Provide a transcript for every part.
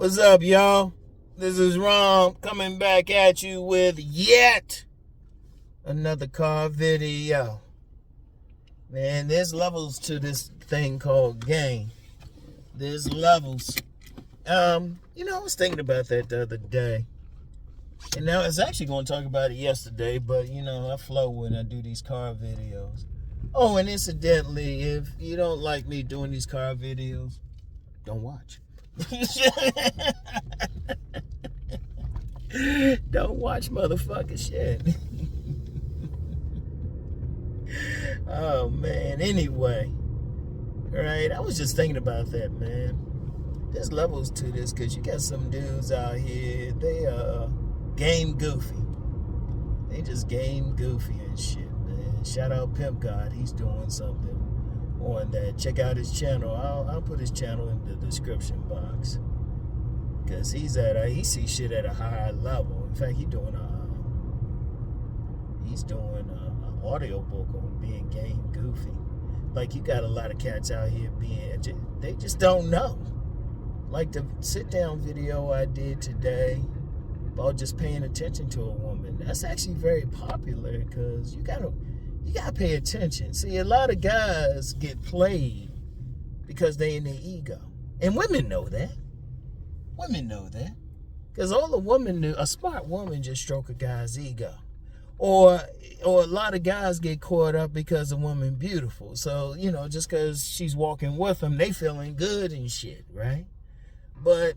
What's up, y'all? This is Rom coming back at you with yet another car video. Man, there's levels to this thing called game. There's levels. I was thinking about that the other day. And now I was actually going to talk about it yesterday, but I flow when I do these car videos. Oh, and incidentally, if you don't like me doing these car videos, don't watch. Don't watch motherfucking shit. Oh man, anyway. Right, I was just thinking about that, man. There's levels to this because you got some dudes out here, they game goofy. They just game goofy and shit, man. Shout out Pimp God, he's doing something on that. Check out his channel. I'll put his channel in the description box because he sees shit at a higher level. In fact, he's doing an audio book on being game goofy. Like, you got a lot of cats out here they just don't know. Like the sit down video I did today about just paying attention to a woman. That's actually very popular because you gotta pay attention. See, a lot of guys get played because they in their ego. And women know that. Women know that. Because all a woman a smart woman just stroke a guy's ego. Or a lot of guys get caught up because a woman beautiful. So, just because she's walking with them, they feeling good and shit, right? But,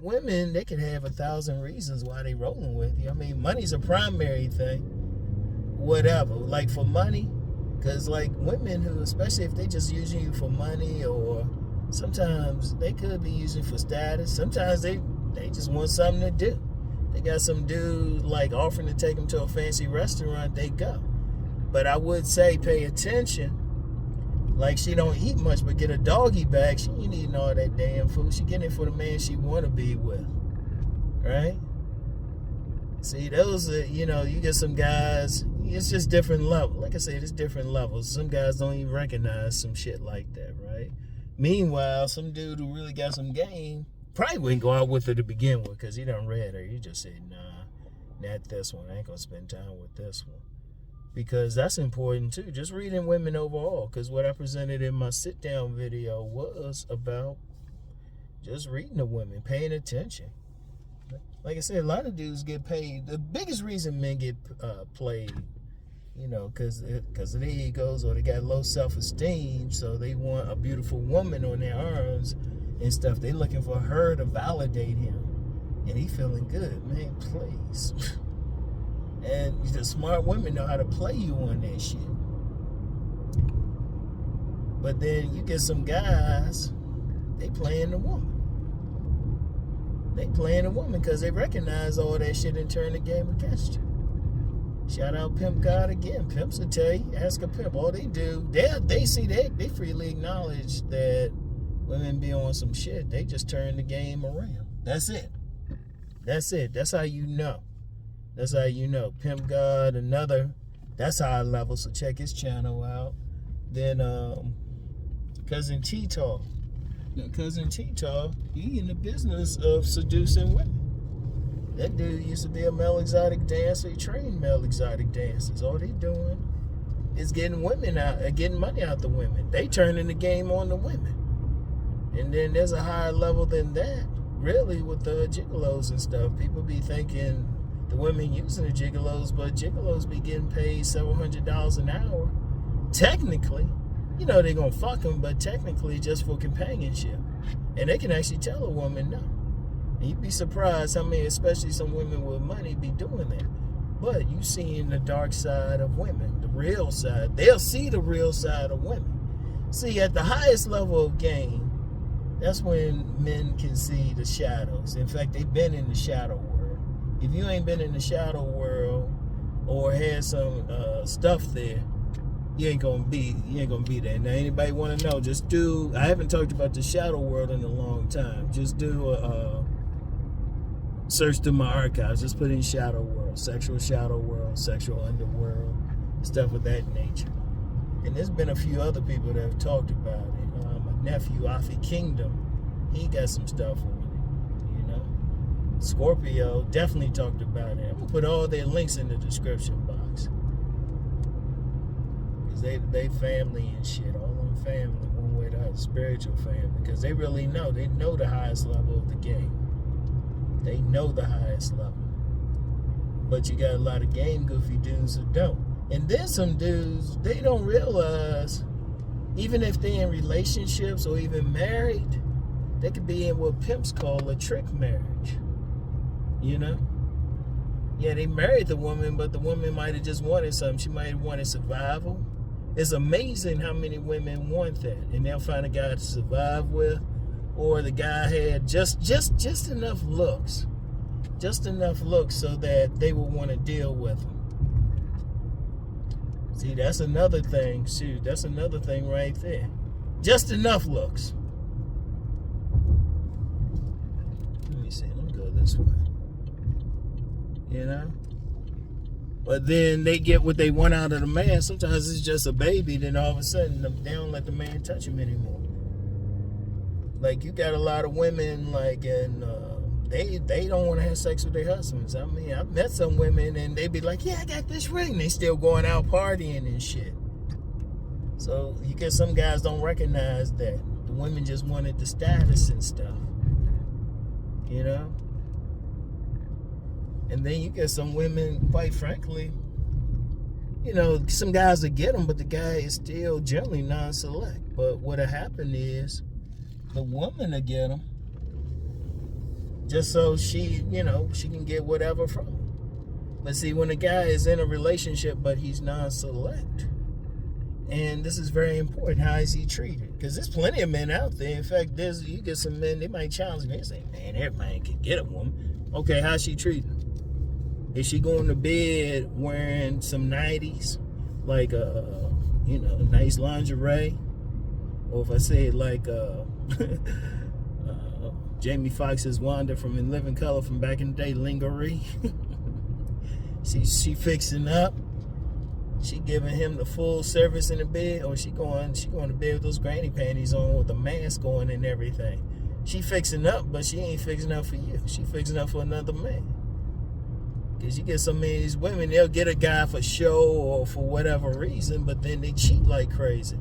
women, they can have 1,000 reasons why they rolling with you. I mean, money's a primary thing. Whatever, like for money, because like women who, especially if they just using you for money, or sometimes they could be using for status, sometimes they just want something to do. They got some dude like offering to take them to a fancy restaurant, they go. But I would say pay attention. Like, she don't eat much but get a doggy bag. She ain't eating all that damn food. She getting it for the man she want to be with, right? See, those are, you get some guys, it's just different levels. Like I said, it's different levels. Some guys don't even recognize some shit like that, right? Meanwhile, some dude who really got some game probably wouldn't go out with her to begin with because he done read her. He just said, nah, not this one. I ain't going to spend time with this one. Because that's important too. Just reading women overall. Because what I presented in my sit-down video was about just reading the women, paying attention. Like I said, a lot of dudes get paid. The biggest reason men get played, because of their egos, or they got low self-esteem, so they want a beautiful woman on their arms and stuff. They looking for her to validate him, and he feeling good. Man, please. And the smart women know how to play you on that shit. But then you get some guys, they playing the woman. They playing a woman because they recognize all that shit and turn the game against you. Shout out Pimp God again. Pimps will tell you, ask a pimp. All they do, they freely acknowledge that women be on some shit. They just turn the game around. That's it. That's it. That's how you know. That's how you know. Pimp God, that's high level, so check his channel out. Then Cousin T Taw. Cousin T Taw, he in the business of seducing women. That dude used to be a male exotic dancer. He trained male exotic dancers. All they doing is getting women out, getting money out the women. They turning the game on the women. And then there's a higher level than that, really, with the gigolos and stuff. People be thinking the women using the gigolos, but gigolos be getting paid several $100s an hour. Technically, they're gonna fuck them, but technically just for companionship. And they can actually tell a woman no. And you'd be surprised how many, especially some women with money, be doing that. But you seeing the dark side of women, the real side. They'll see the real side of women. See, at the highest level of game, that's when men can see the shadows. In fact, they've been in the shadow world. If you ain't been in the shadow world or had some stuff there, you ain't gonna be there. Now, anybody want to know? Just I haven't talked about the shadow world in a long time. Just do a search through my archives. Just put in shadow world, sexual underworld, stuff of that nature. And there's been a few other people that have talked about it. My nephew, Afi Kingdom, he got some stuff on Scorpio definitely talked about it. I'm gonna put all their links in the description box. Because they family and shit. All them family, one way or the other, spiritual family. Because they really know. They know the highest level of the game. They know the highest level. But you got a lot of game goofy dudes who don't. And then some dudes, they don't realize, even if they're in relationships or even married, they could be in what pimps call a trick marriage. You know? Yeah, they married the woman, but the woman might have just wanted something. She might have wanted survival. It's amazing how many women want that. And they'll find a guy to survive with, or the guy had just enough looks. Just enough looks so that they will want to deal with him. See, that's another thing. Shoot, that's another thing right there. Just enough looks. Let me see. Let me go this way. You know? But then they get what they want out of the man. Sometimes it's just a baby. Then all of a sudden, they don't let the man touch him anymore. Like, you got a lot of women, like, and they don't want to have sex with their husbands. I mean, I've met some women, and they be like, yeah, I got this ring. They still going out partying and shit. So you get some guys don't recognize that. The women just wanted the status and stuff. You know? And then you get some women, quite frankly, you know, some guys that get them, but the guy is still generally non-select. But what'll happen is the woman will get them just so she, you know, she can get whatever from him. But see, when a guy is in a relationship, but he's non-select, and this is very important, how is he treated? Because there's plenty of men out there. In fact, you get some men, they might challenge me and say, man, every man can get a woman. Okay, how's she treated? Is she going to bed wearing some 90s, like you know, nice lingerie? Or if I say it like Jamie Foxx's Wanda from In Living Color from back in the day, lingerie. she fixing up. She giving him the full service in the bed, or she going to bed with those granny panties on with the mask on and everything. She fixing up, but she ain't fixing up for you. She fixing up for another man. Because you get so many of these women, they'll get a guy for show or for whatever reason, but then they cheat like crazy.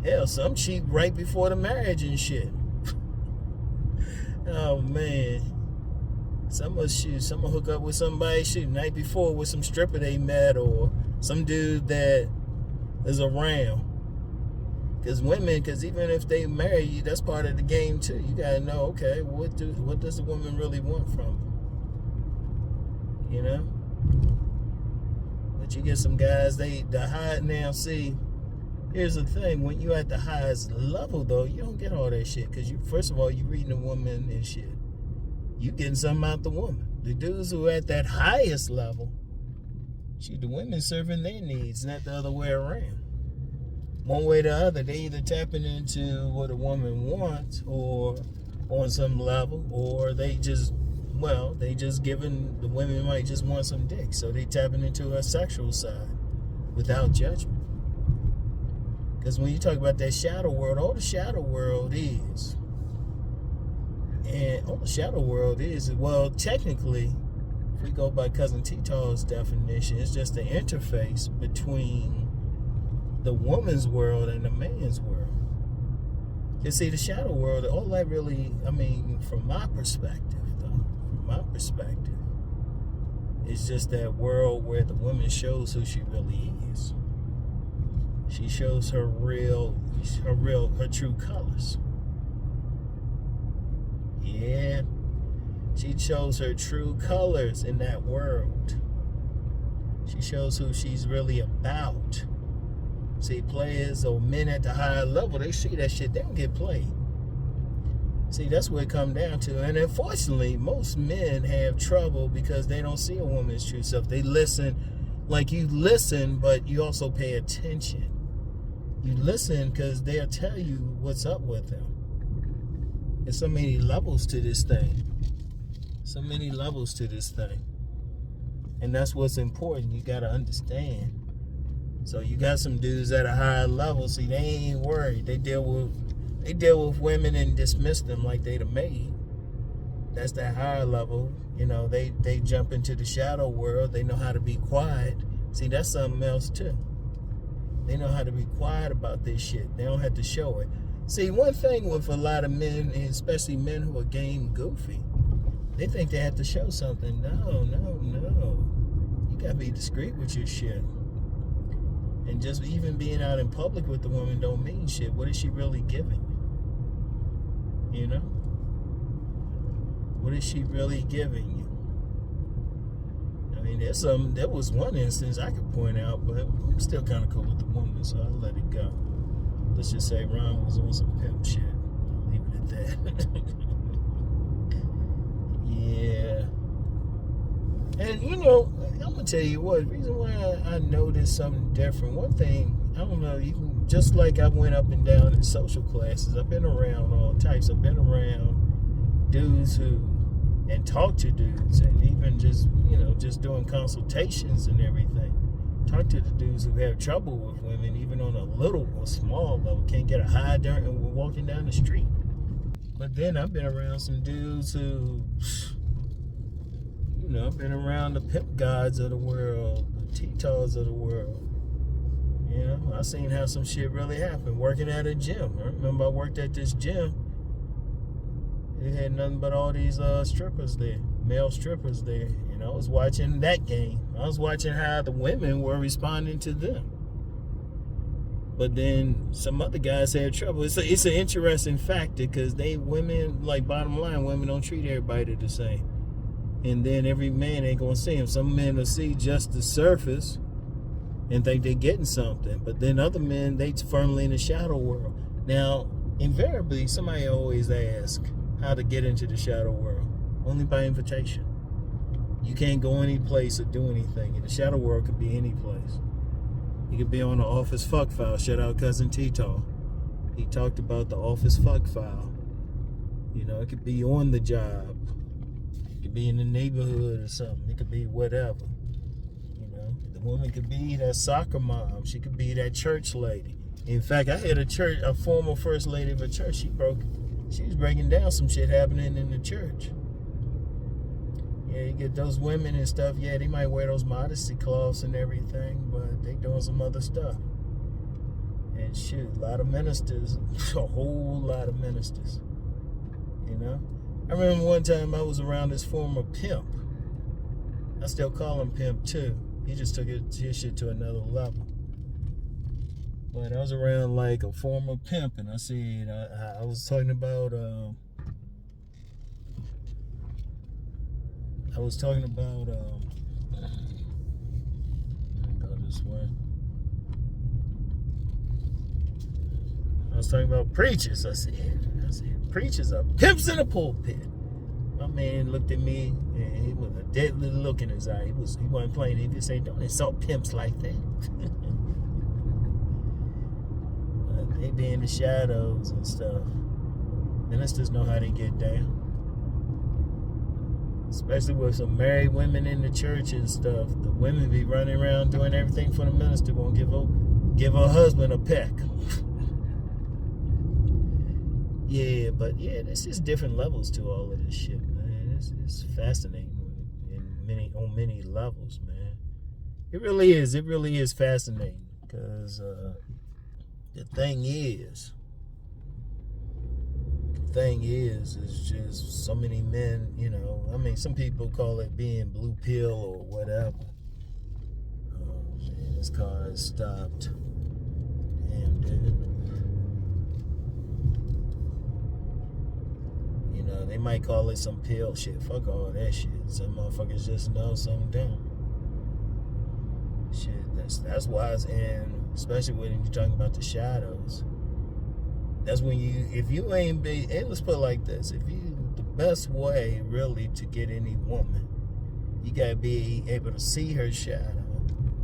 Hell, some cheat right before the marriage and shit. Oh, man. Some will hook up with somebody, shoot, night before with some stripper they met or some dude that is around. Because even if they marry you, that's part of the game too. You got to know, okay, what does the woman really want from you? You know? But you get some guys, the high now, see, here's the thing, when you at the highest level though, you don't get all that shit. Because first of all, you reading a woman and shit. You getting something out the woman. The dudes who are at that highest level, shoot, the women serving their needs, not the other way around. One way or the other, they either tapping into what a woman wants or on some level, or they just giving, the women might just want some dick, so they tapping into her sexual side without judgment. Because when you talk about that shadow world, all the shadow world is, well, technically, if we go by Cousin T Taw's definition, it's just the interface between the woman's world and the man's world. You see, the shadow world, all that really, I mean, from my perspective, it's just that world where the woman shows who she really is. She shows her true colors. Yeah, she shows her true colors in that world. She shows who she's really about. See, players or men at the higher level, they see that shit, they don't get played. See, that's what it comes down to. And unfortunately, most men have trouble because they don't see a woman's true self. They listen, like you listen, but you also pay attention. You listen because they'll tell you what's up with them. There's so many levels to this thing. So many levels to this thing. And that's what's important. You got to understand. So you got some dudes at a higher level. See, they ain't worried. They deal with women and dismiss them like they the maid. That's that higher level. You know, they jump into the shadow world. They know how to be quiet. See, that's something else too. They know how to be quiet about this shit. They don't have to show it. See, one thing with a lot of men, especially men who are game goofy, they think they have to show something. No. You gotta be discreet with your shit. And just even being out in public with the woman don't mean shit. What is she really giving you? You know? What is she really giving you? I mean, there was one instance I could point out, but I'm still kind of cool with the woman, so I'll let it go. Let's just say Ron was on some pimp shit. I'll leave it at that. Yeah. And, you know, I'm going to tell you what, the reason why I noticed something different, one thing, I don't know, you can, just like I went up and down in social classes, I've been around all types. I've been around dudes and talked to dudes, and even just, you know, just doing consultations and everything. Talk to the dudes who have trouble with women, even on a little or small level, can't get a high during and walking down the street. But then I've been around some dudes who, you know, I've been around the Pimp Gods of the world, the T Taws of the world. You know, I seen how some shit really happened working at a gym. I remember I worked at this gym. It had nothing but all these strippers there, male strippers there. And I was watching that game. I was watching how the women were responding to them. But then some other guys had trouble. It's an interesting factor because women, like bottom line, women don't treat everybody the same. And then every man ain't gonna see them. Some men will see just the surface and think they're getting something. But then other men, they firmly in the shadow world. Now, invariably, somebody always asks how to get into the shadow world. Only by invitation. You can't go any place or do anything. And the shadow world could be any place. You could be on the office fuck file. Shout out cousin T Taw. He talked about the office fuck file. You know, it could be on the job. It could be in the neighborhood or something. It could be whatever. You know, the woman could be that soccer mom. She could be that church lady. In fact, I had a former first lady of a church. She was breaking down some shit happening in the church. Yeah, you get those women and stuff, yeah, they might wear those modesty cloths and everything, but they doing some other stuff. And shit, a lot of ministers, a whole lot of ministers, you know? I remember one time I was around this former pimp. I still call him Pimp too. He just took his shit to another level. But I was around like a former pimp, and I said, I was talking about, go this way. I was talking about preachers. I said, preachers are pimps in the pulpit. My man looked at me, and he was a deadly look in his eye. He wasn't playing. He just said, don't insult pimps like that. They be in the shadows and stuff. Ministers know how they get down. Especially with some married women in the church and stuff. The women be running around doing everything for the minister. Won't give her husband a peck. Yeah, but yeah, there's just different levels to all of this shit, man. It's fascinating on many levels, man. It really is fascinating because the thing is just so many men, you know, I mean, some people call it being blue pill or whatever. Oh, man, this car is stopped. Damn, dude. You know, they might call it some pill shit. Fuck all that shit. Some motherfuckers just know something don't. Shit, that's why it's in, especially when you're talking about the shadows. That's when let's put it like this. The best way really to get any woman, you gotta be able to see her shadow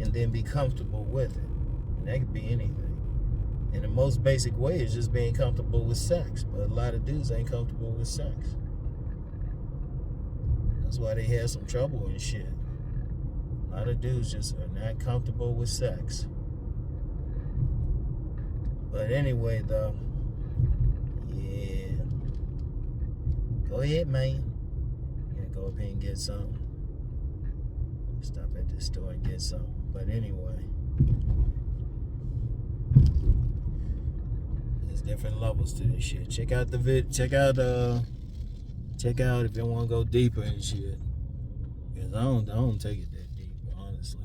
and then be comfortable with it. And that could be anything. And the most basic way is just being comfortable with sex. But a lot of dudes ain't comfortable with sex. That's why they have some trouble and shit. A lot of dudes just are not comfortable with sex. But anyway, though, yeah. Go ahead, man. Go up here and get something. Stop at the store and get something. But anyway, there's different levels to this shit. Check out the check out if you want to go deeper and shit. Cause I don't take it that deep, honestly.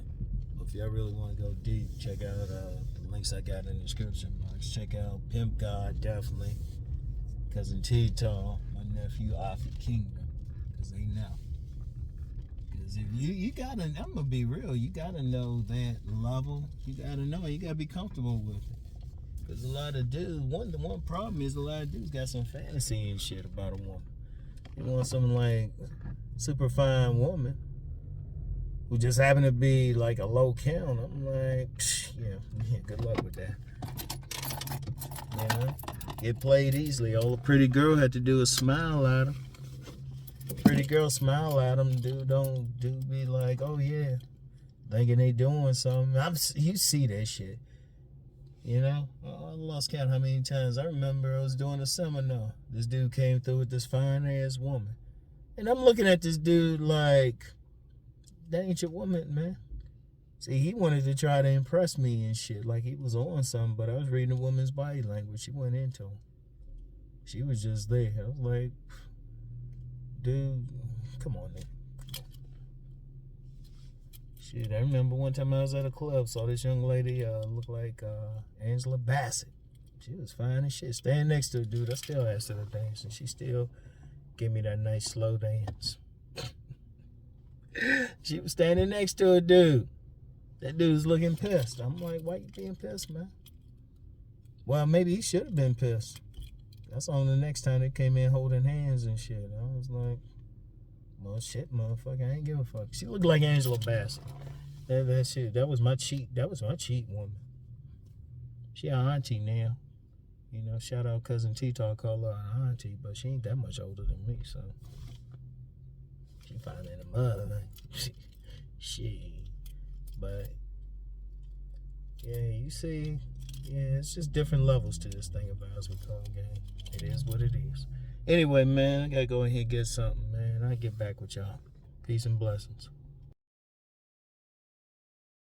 But if y'all really want to go deep, check out the links I got in the description box. Check out Pimp God, definitely. Cousin T Taw, my nephew Afi Kingdom, cause they know. Cause if you gotta, I'm gonna be real. You gotta know that level. You gotta know. You gotta be comfortable with it. Cause a lot of dudes, one problem is a lot of dudes got some fantasy and shit about a woman. You want something like super fine woman who just happen to be like a low count. I'm like, yeah, good luck with that. You know, get played easily. All a pretty girl had to do is smile at him. Pretty girl smile at him. Dude, don't be like, oh yeah, thinking they doing something. You see that shit. You know, I lost count how many times. I remember I was doing a seminar. This dude came through with this fine ass woman. And I'm looking at this dude like, that ain't your woman, man. See, he wanted to try to impress me and shit, like he was on something, but I was reading a woman's body language. She went into him. She was just there. I was like, dude, come on, man. Shit, I remember one time I was at a club, saw this young lady look like Angela Bassett. She was fine as shit. Standing next to a dude, I still asked her to dance, and she still gave me that nice slow dance. She was standing next to a dude. That dude's looking pissed. I'm like, why you being pissed, man? Well, maybe he should have been pissed. That's on the next time they came in holding hands and shit. I was like, well, shit, motherfucker, I ain't give a fuck. She looked like Angela Bassett. That shit, that was my cheat woman. She our auntie now. You know, shout out cousin T Taw, call her our auntie, but she ain't that much older than me, so she fine in the mud, man. Shit. But yeah, you see, yeah, it's just different levels to this thing about us we call game. It is what it is. Anyway, man, I gotta go ahead and get something, man. I'll get back with y'all. Peace and blessings.